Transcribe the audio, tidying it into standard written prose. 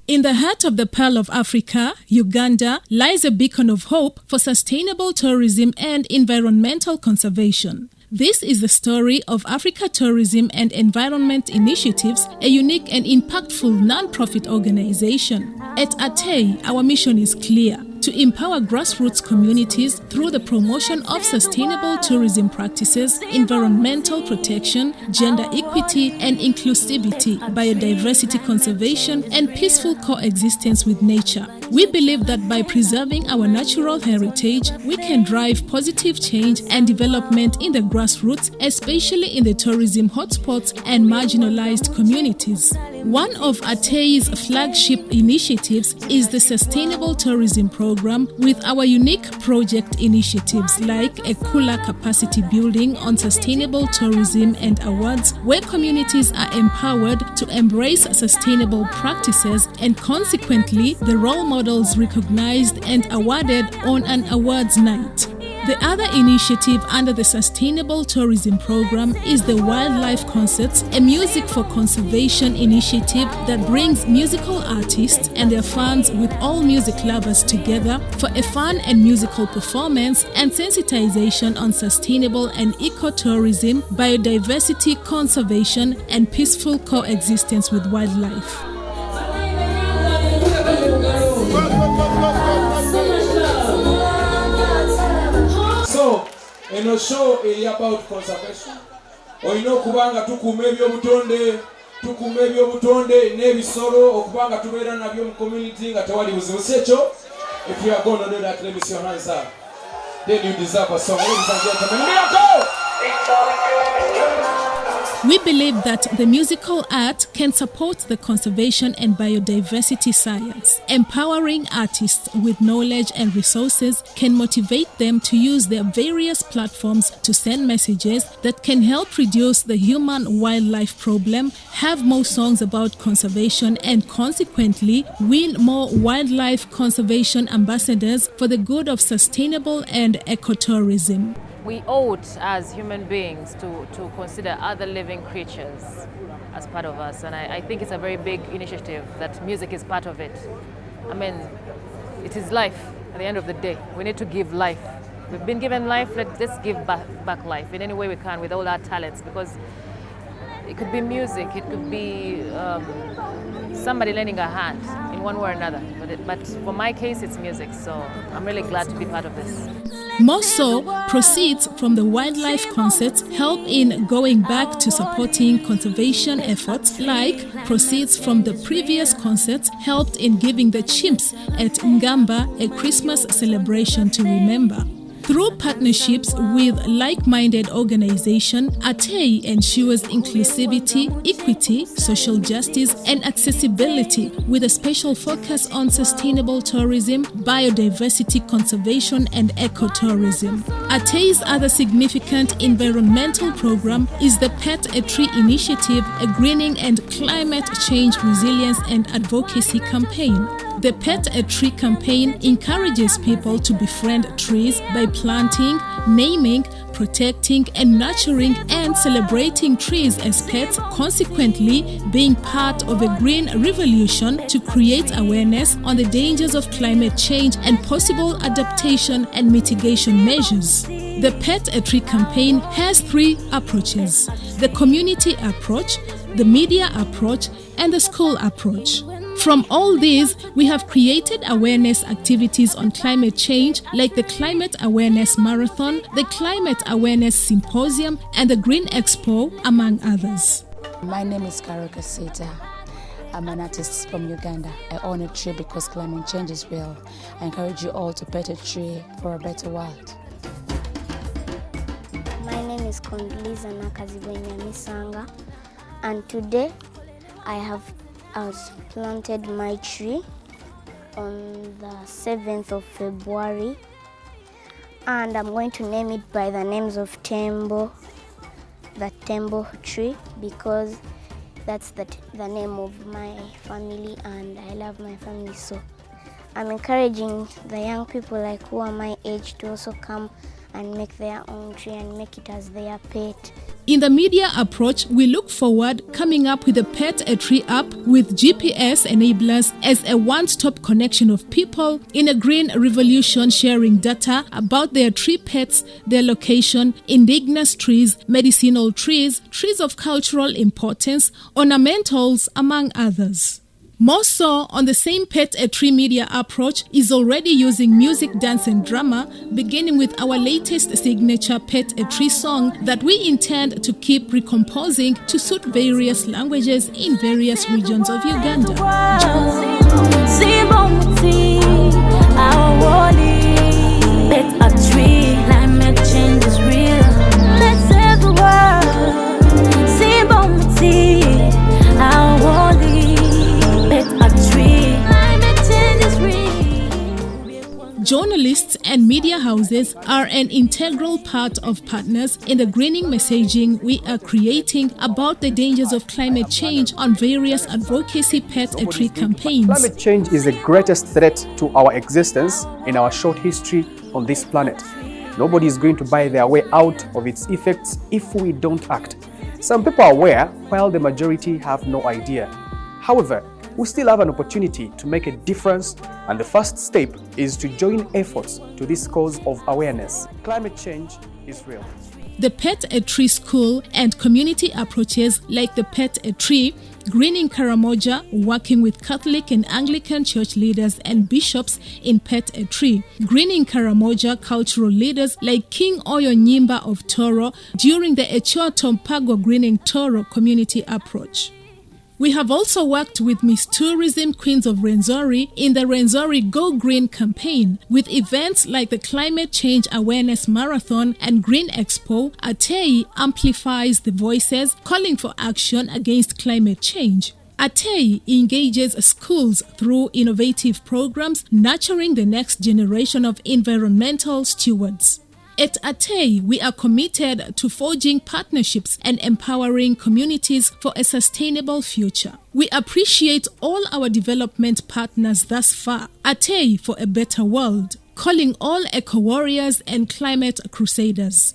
In the heart of the Pearl of Africa, Uganda, lies a beacon of hope for sustainable tourism and environmental conservation. This is the story of Africa Tourism and Environment Initiatives, a unique and impactful non-profit organization. At Atei, our mission is clear: to empower grassroots communities through the promotion of sustainable tourism practices, environmental protection, gender equity and inclusivity, biodiversity conservation, and peaceful coexistence with nature. We believe that by preserving our natural heritage, we can drive positive change and development in the grassroots, especially in the tourism hotspots and marginalized communities. One of Atei's flagship initiatives is the Sustainable Tourism Program, with our unique project initiatives like a cooler capacity building on sustainable tourism and awards, where communities are empowered to embrace sustainable practices and consequently the role models recognized and awarded on an awards night. The other initiative under the Sustainable Tourism Program is the Wildlife Concerts, a music for conservation initiative that brings musical artists and their fans with all music lovers together for a fun and musical performance and sensitization on sustainable and ecotourism, biodiversity conservation, and peaceful coexistence with wildlife. So, eno show is about conservation. Oyina okubanga tukuuma ebyobutonde n'ebisolo okubanga tubeera nabyo mu community nga tewali buzibu. Si ekyo? If you are going to do that, let me see your hands up. Then you deserve a song. Ladies and gentlemen, miracle! We believe that the musical art can support the conservation and biodiversity science. Empowering artists with knowledge and resources can motivate them to use their various platforms to send messages that can help reduce the human-wildlife problem, have more songs about conservation, and consequently win more wildlife conservation ambassadors for the good of sustainable and ecotourism. We ought, as human beings, to consider other living creatures as part of us. And I think it's a very big initiative that music is part of it. I mean, it is life at the end of the day. We need to give life. We've been given life, let's give back life in any way we can with all our talents, because it could be music, it could be somebody lending a hand in one way or another. But for my case, it's music, so I'm really glad to be part of this. More so, proceeds from the wildlife concerts help in going back to supporting conservation efforts, like proceeds from the previous concerts helped in giving the chimps at Ngamba a Christmas celebration to remember. Through partnerships with like-minded organizations, Atei ensures inclusivity, equity, social justice, and accessibility, with a special focus on sustainable tourism, biodiversity conservation, and ecotourism. Atei's other significant environmental program is the Plant a Tree initiative, a greening and climate change resilience and advocacy campaign. The Plant a Tree campaign encourages people to befriend trees by planting, naming, protecting, and nurturing and celebrating trees as pets, consequently being part of a green revolution to create awareness on the dangers of climate change and possible adaptation and mitigation measures. The Plant a Tree campaign has three approaches: the community approach, the media approach, and the school approach. From all these, we have created awareness activities on climate change, like the Climate Awareness Marathon, the Climate Awareness Symposium, and the Green Expo, among others. My name is Karuka Sita. I'm an artist from Uganda. I own a tree because climate change is real. I encourage you all to plant a tree for a better world. My name is Kondiliza Nakazibwenyamisanga, and today I planted my tree on the 7th of February, and I'm going to name it by the names of Tembo, the Tembo tree, because that's the name of my family and I love my family. So I'm encouraging the young people like who are my age to also come and make their own tree and make it as their pet. In the media approach, we look forward coming up with a Pet a Tree app with GPS enablers as a one-stop connection of people in a green revolution, sharing data about their tree pets, their location, indigenous trees, medicinal trees, trees of cultural importance, ornamentals, among others. More so, on the same Pet a Tree media approach is already using music, dance and drama, beginning with our latest signature Pet a Tree song that we intend to keep recomposing to suit various languages in various regions of Uganda. Pet a tree, climate change is real. Let's save the world. Journalists and media houses are an integral part of partners in the greening messaging we are creating about the dangers of climate change on various advocacy Pet a Tree campaigns. Climate change is the greatest threat to our existence in our short history on this planet. Nobody is going to buy their way out of its effects if we don't act. Some people are aware, while the majority have no idea. However, we still have an opportunity to make a difference, and the first step is to join efforts to this cause of awareness. Climate change is real. The Pet a Tree School and community approaches like the Pet a Tree, Greening Karamoja, working with Catholic and Anglican church leaders and bishops in Pet a Tree, Greening Karamoja cultural leaders like King Oyo Nyimba of Toro during the Echoa Tompagwa Greening Toro community approach. We have also worked with Miss Tourism Queens of Rwenzori in the Rwenzori Go Green campaign with events like the Climate Change Awareness Marathon and Green Expo. Atei amplifies the voices calling for action against climate change. Atei engages schools through innovative programs nurturing the next generation of environmental stewards. At Atei, we are committed to forging partnerships and empowering communities for a sustainable future. We appreciate all our development partners thus far. Atei for a better world, calling all eco-warriors and climate crusaders.